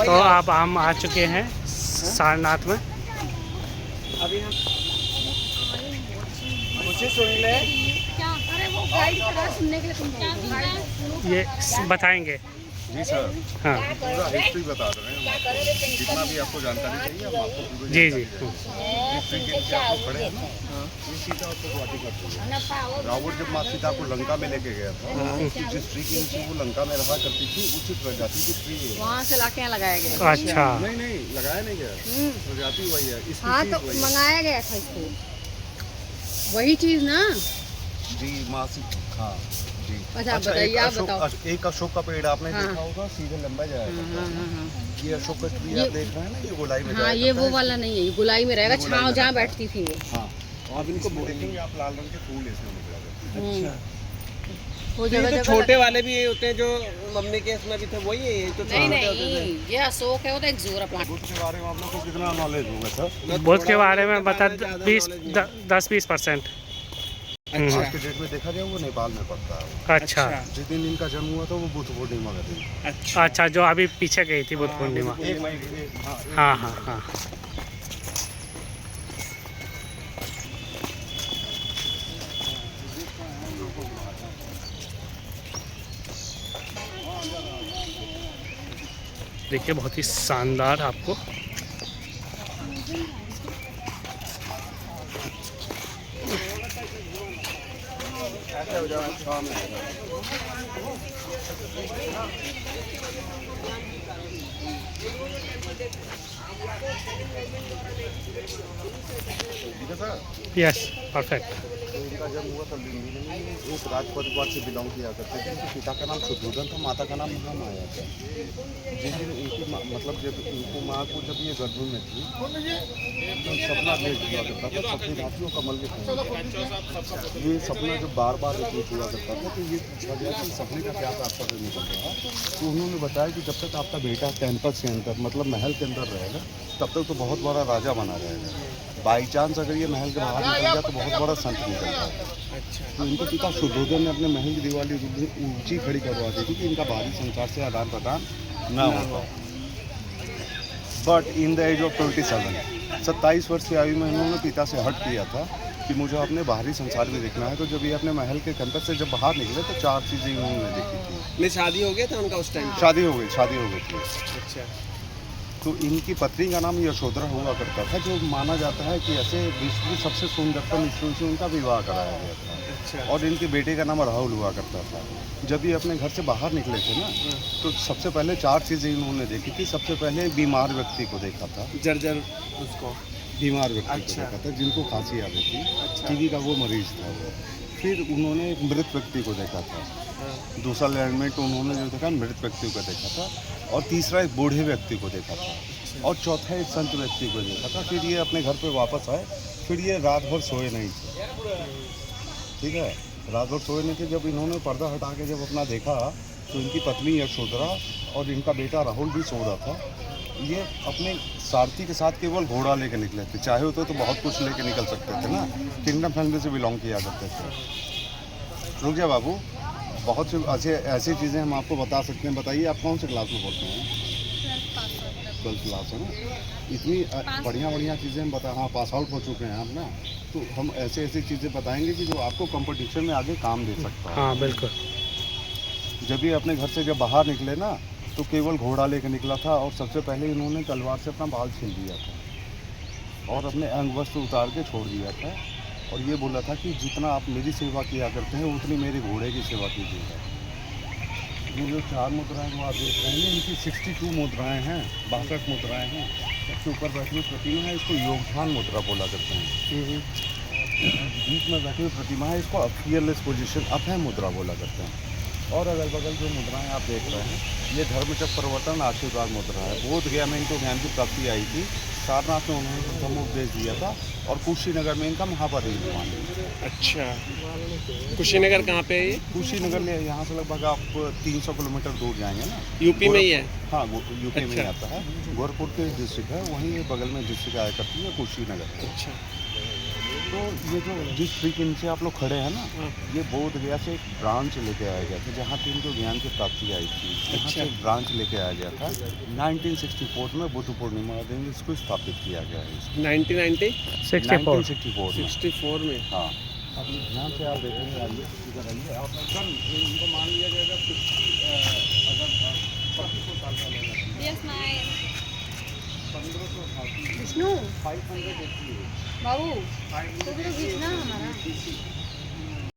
तो अब हम आ चुके हैं सारनाथ में। अभी हम मुझे सुन ले क्या? अरे वो गाइड करा सुनने के लिए तुम क्या? ये बताएंगे। जी सर, हाँ पूरा हिस्ट्री बता रहे हैं, जितना भी आपको जानकारी चाहिए हम आपको पूरी जी जी। हिस्ट्री के नीचे आपको खड़े हैं ना, ये सीता आपको गुवाहाटी करती है। रावण जब माँ सीता को लंका में लेके गया था, जिस ट्री के नीचे वो लंका में रहा करती थी उसी प्रजाति की ट्री है। वहाँ से लाके यहाँ लगाया गया। अच्छा नहीं नहीं, लगाया नहीं गया, प्रजाति वही है, इसकी हाँ चीज तो वही है। मंगाया गया था इसको, वही चीज ना। जी माँ हाँ जी। अच्छा बताइए, आप बताओ। एक अशोक का पेड़ आपने हाँ। देखा होगा, सीधे लंबा जाएगा। हाँ। ये अशोक का ट्री आप देख रहे हैं ना, ये गोलाई में हाँ जाया ये करता वो है। वाला नहीं है, ये गुलाई में रहेगा, छाँव जहाँ बैठती थी वो। हाँ, आप इनको देखेंगे आप लाल रंग के फूल इसमें निकला। वो ये जगह तो जगह छोटे वाले भी ये होते हैं जो मम्मी के इसमें भी थे, वही है ये तो नहीं छोटे होते थे। नहीं, ये अशोक है, वो तो एक जोरा प्लांट। बुद्ध के बारे में आप लोग को कितना नॉलेज होगा सर? बुद्ध के बारे में बता ज़्यादा 10-20%। अच्छा आज के डेट में देखा जाए वो नेपाल में पड़ता है वो। अच्छा जिस दिन इनका जन्म हुआ था वो बुद्ध पूर्णिमा का दिन। अच्छा अच्छा, जो अभी पीछे गई थी बुद्ध पूर्णिमा। एक मई के हाँ हाँ हाँ। देखिए बहुत ही शानदार आपको ऐसा हो जाए शाम में। ठीक है सर। Yes perfect. तो इनका जन्म हुआ था लुम्बिनी में, एक राज परिवार से बिलोंग किया करते थे। इनके पिता का नाम शुद्धोधन था, माता का नाम महामाया था। जिस दिन इनकी मतलब जब इनको माँ को जब ये गर्भ में थी तो सपना देख हुआ करता था, सपनी राशियों कमल के फूल। ये सपना जब बार बार रिपीट हुआ करता था तो ये पूछा गया कि सपने का क्या तात्पर्य निकल रहा। तो उन्होंने बताया कि जब तक आपका बेटा कैंपस के अंदर मतलब महल के अंदर रहेगा तब तक तो बहुत बड़ा राजा बना रहेगा। बाई चांस अगर ये महल के बाहर निकल गया तो बहुत बड़ा संत निकल जाएगा। तो इनके पिता शुद्धोधन ने अपने महल की दीवार ऊंची खड़ी करवा दी थी कि इनका बाहरी संसार से आदान प्रदान न होगा। But in the age of 27 वर्ष की आयु में इन्होंने पिता से हट किया था कि मुझे अपने बाहरी संसार में देखना है। तो जब ये अपने महल के कैंपस से जब बाहर निकले तो 4 चीज़ें इन्होंने देखी थी। में शादी हो गया था उनका उस टाइम? शादी हो गई थी। अच्छा तो इनकी पत्नी का नाम यशोधरा हुआ करता था, जो माना जाता है कि ऐसे विश्व की सबसे सुंदरतम स्त्री से उनका विवाह कराया गया था। अच्छा और इनके बेटे का नाम राहुल हुआ करता था। जब ये अपने घर से बाहर निकले थे ना तो सबसे पहले 4 चीज़ें इन्होंने देखी थी। सबसे पहले बीमार व्यक्ति को देखा था, जर्जर उसको बीमार व्यक्ति अच्छा। को देखा था जिनको खांसी आ रही थी। अच्छा। टीबी का वो मरीज था वो। फिर उन्होंने एक मृत व्यक्ति को देखा था। हाँ। दूसरा लैंडमेंट उन्होंने जो देखा मृत व्यक्ति को देखा था। और तीसरा एक बूढ़े व्यक्ति को देखा था। और चौथा एक संत व्यक्ति को देखा था। फिर ये अपने घर पे वापस आए। फिर ये रात भर सोए नहीं थे, ठीक है, रात भर सोए नहीं थे। जब इन्होंने पर्दा हटा के जब अपना देखा तो इनकी पत्नी यशोधरा और इनका बेटा राहुल भी सो रहा था। ये अपने सारथी के साथ केवल घोड़ा लेके निकले थे। चाहे होते तो बहुत कुछ लेके निकल सकते थे ना, किंगडम फैमिली से बिलोंग किया करते थे। रुक जा बाबू, बहुत सी ऐसी चीज़ें हम आपको बता सकते हैं। बताइए आप कौन से क्लास में पढ़ते हैं? 12th क्लास है ना। इतनी बढ़िया चीज़ें हम बता, हाँ पास आउट हो चुके हैं आप ना। तो हम ऐसी चीज़ें बताएंगे कि जो आपको कंपटीशन में आगे काम दे सकता है। हाँ बिल्कुल। जब ये अपने घर से जब बाहर निकले ना तो केवल घोड़ा लेकर निकला था। और सबसे पहले इन्होंने तलवार से अपना बाल छील दिया था और अपने अंग वस्त्र उतार के छोड़ दिया था। और ये बोला था कि जितना आप मेरी सेवा किया करते हैं उतनी मेरे घोड़े की सेवा कीजिएगा। ये जो 4 मुद्राएं वो आप देख रहे हैं, इनकी 62 मुद्राएं हैं, 62 मुद्राएं हैं। सबसे ऊपर बैठी हुई प्रतिमा है, इसको योगधान मुद्रा बोला करते हैं। बीच में बैठी हुई प्रतिमा है, इसको फियरलेस पोजीशन अभय मुद्रा बोला करते हैं। और अगल बगल जो मुद्राएं आप देख रहे हैं, ये धर्मचक्र परिवर्तन आशीर्वाद मुद्रा है। बोध गया में इनको ज्ञान की प्राप्ति आई थी। सारनाथ में उन्होंने प्रथम उपदेश दिया था। और कुशीनगर में इनका महापरिनिर्वाण है। अच्छा कुशीनगर कहाँ पे है ये? कुशीनगर में यहाँ से लगभग आप 300 किलोमीटर दूर जाएंगे ना। यूपी में ही है? हाँ यूपी में ही अच्छा। आता है। गोरखपुर के डिस्ट्रिक्ट है, वहीं बगल में डिस्ट्रिक्ट आया करती है कुशीनगर। अच्छा तो ये जो जिस ट्री के नीचे आप लोग खड़े हैं ना, ये बोध गया से एक ब्रांच लेके आया गया था जहाँ पे इनको ज्ञान की प्राप्ति आई थी। यहाँ से एक ब्रांच लेके आया गया था। 1964 में बुद्ध पूर्णिमा दिन इसको स्थापित किया गया है। 1990 64 1964 में। 64 में। हाँ, अब ध्यान से आप देखेंगे, आइए इधर आइए आप। कल इनको मान लिया जाएगा 2500 साल का लेगा। यस नाइन 1588 विष्णु 588 बाबू तो खींचना हमारा